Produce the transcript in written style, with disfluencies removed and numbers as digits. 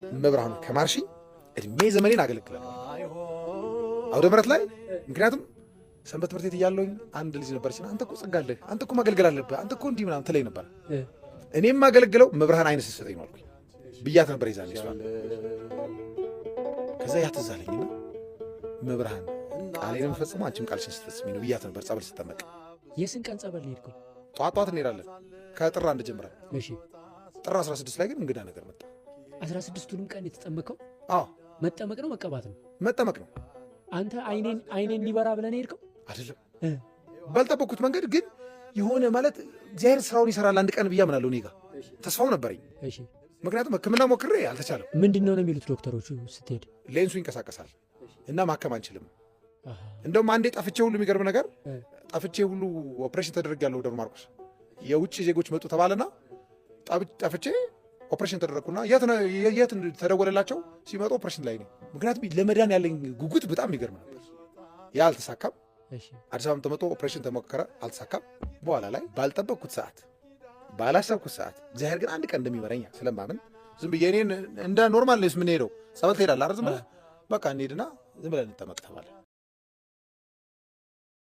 መብርሃኑ ከማርሺ እድሜ ዘመኔን አገለግላለሁ አውደ ምሕረት ላይ። ምክንያቱም ሰንበት ትምህርት ቤት እያለሁኝ አንድ ልጅ ነበረች፣ አንተ እኮ ጸጋ አለህ፣ አንተ እኮ ማገልገል አለብህ፣ አንተ እኮ እንዲህ ምናምን ትለኝ ነበር። እኔም ማገለግለው መብርሃን አይነት ስትሰጠኝ ነው አልኩኝ ብያት ነበር ይዛል እሷን። ከዛ ያ ትዝ አለኝና መብርሃን ቃሌን ፈጽሞ አንቺም ቃልሽን ስትፈጽሚ ነው ብያት ነበር። ጸበል ስትጠመቅ የስንት ቀን ጸበል ሄድኩ? ጧት እንሄዳለን ከጥር 1 ጀምረን። እሺ ጥር 16 ላይ ግን እንግዳ ነገር መጣ። 16ቱንም ቀን የተጠመቀው? አዎ መጠመቅ ነው መቀባት ነው? መጠመቅ ነው። አንተ አይኔን ሊበራ ብለን ሄድከው? አይደለም ባልጠበቅኩት መንገድ ግን የሆነ ማለት እግዚአብሔር ስራውን ይሰራል አንድ ቀን ብዬ አምናለሁ። እኔ ጋር ተስፋው ነበረኝ። እሺ ምክንያቱም ሕክምና ሞክሬ አልተቻለም። ምንድን ነው የሚሉት ዶክተሮቹ ስትሄድ? ሌንሱ ይንቀሳቀሳል እና ማከም አንችልም። እንደውም አንዴ ጠፍቼ ሁሉ የሚገርም ነገር ጠፍቼ ሁሉ ኦፕሬሽን ተደርጌያለሁ ደብረ ማርቆስ። የውጭ ዜጎች መጡ ተባለና ጠፍቼ ኦፕሬሽን ተደረግኩና የት ተደወለላቸው? ሲመጡ ኦፕሬሽን ላይ ነኝ። ምክንያቱም ለመዳን ያለኝ ጉጉት በጣም የሚገርም ነበር። ያ አልተሳካም። አዲስ አበባም ተመቶ ኦፕሬሽን ተሞከረ፣ አልተሳካም። በኋላ ላይ ባልጠበቅኩት ሰዓት ባላሰብኩት ሰዓት እግዚአብሔር ግን አንድ ቀን እንደሚመረኝ ስለማምን ዝም ብዬ እኔን እንደ ኖርማል ነው የምንሄደው። ጸበል ትሄዳለህ አይደል? ዝም ብለህ በቃ እንሄድና ዝም ብለን እንጠመቅ ተባለ።